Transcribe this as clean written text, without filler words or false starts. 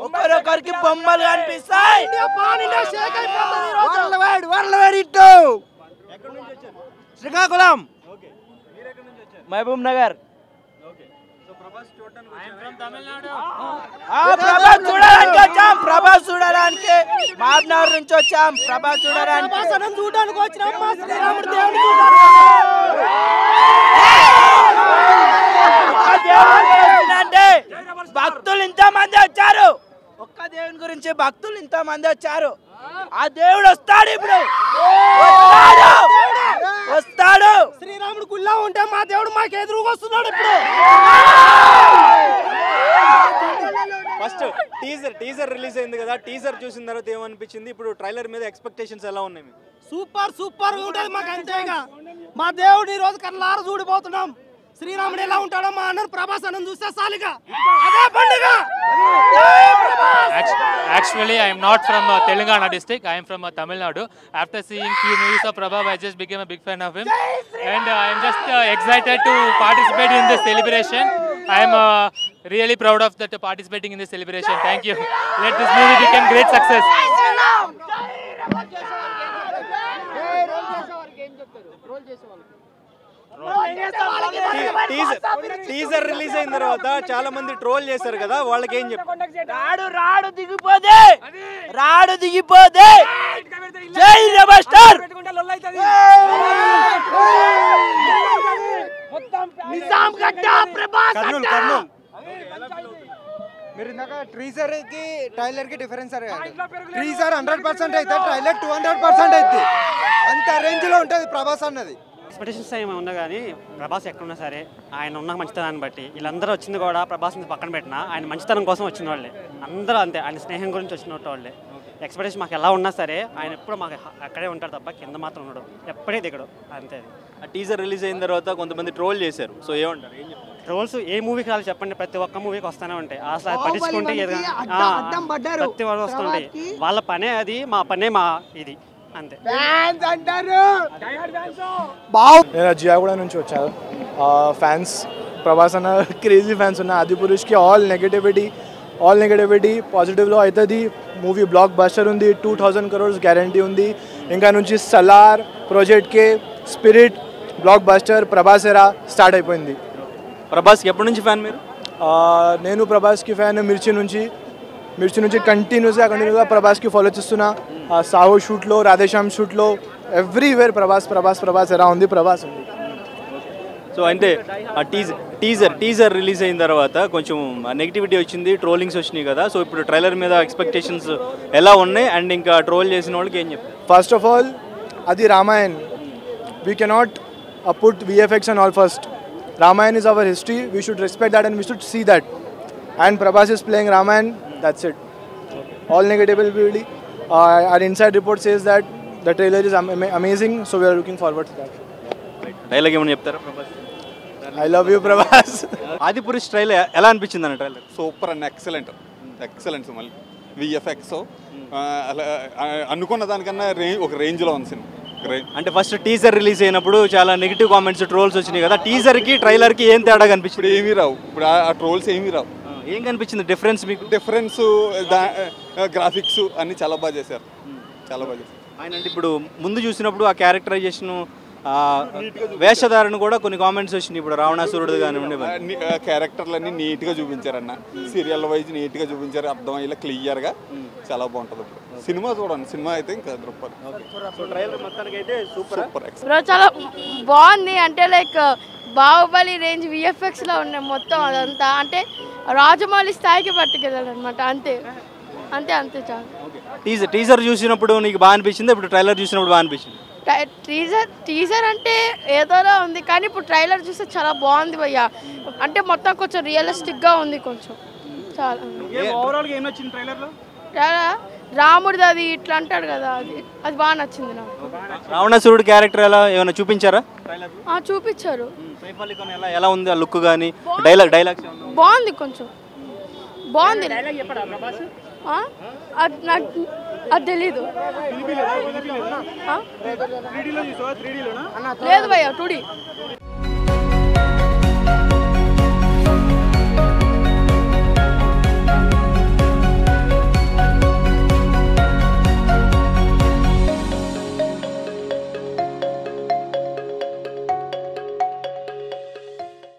ఒకరొకరికి బొమ్మలు కనిపిస్తాయి. శ్రీకాకుళం, మహబూబ్ నగర్. ప్రభాస్ చూడడానికి వచ్చాం. ప్రభాస్ చూడడానికి మహబూబ్ నగర్ నుంచి వచ్చాం. ప్రభాస్ చూడడానికి అంటే భక్తులు ఇంత మంది వచ్చారు. ఒక్క దేవుని గురించి భక్తులు ఇంత మంది వచ్చారు. ఆ దేవుడు వస్తాడు, ఇప్పుడు వస్తాడు. శ్రీరాముడు గుళ్ళో ఉంటే మా దేవుడు మాకు ఎదురుగా వస్తున్నాడు. ఇప్పుడు ఫస్ట్ టీజర్ రిలీజ్ అయింది కదా, టీజర్ చూసిన తర్వాత ఏమనిపించింది? ఇప్పుడు ట్రైలర్ మీద ఎక్స్పెక్టేషన్స్ ఎలా ఉన్నాయి? సూపర్ ఉంటుంది మాకు. అంతేగా మా దేవుడు ఈ రోజు కళ్ళారా చూడిపోతున్నాం. శ్రీరాముడు ఎలా ఉంటాడో మా అన్న ప్రభాస్ అన్న చూస్తే సాలిగా అదే పండుగ. Actually, I am not from Telangana district. I am from Tamil Nadu. After seeing few movies of Prabhas, I just became a big fan of him, and I am just excited to participate in this celebration. I am really proud of that participating in this celebration. Thank you. Let this movie become great success. Teaser release అయిన తర్వాత చాలా మంది troll చేశారు కదా, వాళ్ళకి ఏం చెప్పారు? రాడు దిగిపోతే జై రెబల్ స్టార్. మీరు ఇందాక ట్రీజర్ కి ట్రైలర్ కి డిఫరెన్స్ ట్రీజర్ 100% అయితే ట్రైలర్ 200% అయితే అంత రేంజ్ లో ఉంటుంది ప్రభాస్ అన్నది. ఎక్స్పెక్టేషన్స్ ఏమి ఉన్నా కానీ ప్రభాస్ ఎక్కడున్నా సరే ఆయన ఉన్న మంచితనాన్ని బట్టి వీళ్ళందరూ వచ్చింది కూడా ప్రభాస్ని పక్కన పెట్టినా ఆయన మంచితనం కోసం వచ్చిన వాళ్ళే అందరూ అంతే. ఆయన స్నేహం గురించి వచ్చిన వాళ్ళే. ఎక్స్పెక్టేషన్ మాకు ఎలా ఉన్నా సరే ఆయన ఎప్పుడు మాకు అక్కడే ఉంటాడు తప్ప కింద మాత్రం ఉండడు, ఎప్పుడే దిగడు అంతే. ఆ టీజర్ రిలీజ్ అయిన తర్వాత కొంతమంది ట్రోల్ చేశారు, సో ఏమంటారు? ట్రోల్స్ ఏ మూవీకి రాలి చెప్పండి, ప్రతి ఒక్క మూవీకి వస్తూనే ఉంటాయి. అసలు పట్టించుకుంటే ప్రతి వాళ్ళు వస్తుంటాయి. వాళ్ళ పనే అది, మా పనే మా ఇది అంతే. నేను జియాగూడ నుంచి వచ్చాను. ఫ్యాన్స్ ప్రభాస్ అన్న క్రేజీ ఫ్యాన్స్ ఉన్న ఆదిపురుష్కి ఆల్ నెగటివిటీ పాజిటివ్లో అవుతుంది. మూవీ బ్లాక్ బస్టర్ ఉంది, 2000 crores గ్యారంటీ ఉంది. ఇంకా నుంచి సలార్ ప్రాజెక్ట్కి స్పిరిట్ బ్లాక్ బస్టర్ ప్రభాస్ ఎరా స్టార్ట్ అయిపోయింది. ప్రభాస్కి ఎప్పటి నుంచి ఫ్యాన్ మీరు? నేను ప్రభాస్కి ఫ్యాన్ మిర్చి నుంచి కంటిన్యూస్గా ప్రభాస్కి ఫాలో చేస్తున్నా. సాహో షూట్లో, రాధేశ్యామ్ షూట్లో, ఎవ్రీవేర్ ప్రభాస్ ఎలా ఉంది, ప్రభాస్ ఉంది. సో అంటే ఆ టీజర్ రిలీజ్ అయిన తర్వాత కొంచెం నెగిటివిటీ వచ్చింది, ట్రోలింగ్స్ వచ్చినాయి కదా, సో ఇప్పుడు ట్రైలర్ మీద ఎక్స్పెక్టేషన్స్ ఎలా ఉన్నాయి అండ్ ఇంకా ట్రోల్ చేసిన వాళ్ళకి ఏం చెప్తారు? ఫస్ట్ ఆఫ్ ఆల్ అది Ramayan, we cannot put VFX and all first. Ramayan is our history, we should respect that and we should see that. And Prabhas is playing Ramayan, that's it. All negativity. Our inside report says that the trailer is amazing, so we are looking forward to that. Dialogue ఏమని చెప్తారా Prabhas? I love you Prabhas. Adipurush trailer ఎలా అనిపించింది అన్న? Trailer super and excellent మళ్ళీ VFX అలా అనుకున్న దానికన్నా ఒక రేంజ్లో ఉంది సినిమా. అంటే ఫస్ట్ టీజర్ రిలీజ్ అయినప్పుడు చాలా నెగిటివ్ కామెంట్స్, ట్రోల్స్ వచ్చినాయి కదా, టీజర్కి ట్రైలర్కి ఏం తేడా కనిపించింది? ఏమీ రావు, ఇప్పుడు ఆ ట్రోల్స్ ఏమీ రావు. ఏం కనిపించింది డిఫరెన్స్ మీకు? డిఫరెన్స్ గ్రాఫిక్స్ అన్నీ చాలా బాగా చేశారు, చాలా బాగా చేశారు. ఆయన అంటే ఇప్పుడు ముందు చూసినప్పుడు ఆ క్యారెక్టరైజేషన్, వేషధారణ కూడా కొన్ని కామెంట్స్ వచ్చినాయి. ఇప్పుడు రావణాసురుడు కానివ్వండి, క్యారెక్టర్లన్నీ నీట్గా చూపించారన్న, సీరియల్ వైజ్ నీట్గా చూపించారు, అర్థమయ్యేలా క్లియర్గా, చాలా బాగుంటుంది. సినిమా చూడండి, సినిమా అయితే ఇంకా చాలా బాగుంది. అంటే లైక్ బాహుబలి రేంజ్ VFX లో ఉన్నాయి మొత్తం అదంతా. అంటే రాజమౌళి స్థాయికి పట్టుకెళ్ళాలన్నమాట. అంతే చాలు. టీజర్ చూసినప్పుడు నీకు బాగా అనిపించింది, ఇప్పుడు ట్రైలర్ చూసినప్పుడు బాగా అనిపించింది? టీజర్ అంటే ఏదోలా ఉంది, కానీ ఇప్పుడు ట్రైలర్ చూస్తే చాలా బాగుంది భయ్య. అంటే మొత్తం కొంచెం రియలిస్టిక్గా ఉంది కొంచెం చాలా. ఓవరాల్గా ఏం నచ్చింది ట్రైలర్లో? రాముడిది అది ఇట్లా అంటాడు కదా, అది బాగా నచ్చింది నాకు. రావణాసురుడు క్యారెక్టర్ ఎలా ఏమైనా చూపించారా? చూపించారు. ఎలా ఉంది ఆ లుక్ కానీ డైలాగ్స్? బాగుంది, కొంచెం బాగుంది. అది తెలీదు. లేదు భయ్య, 2D.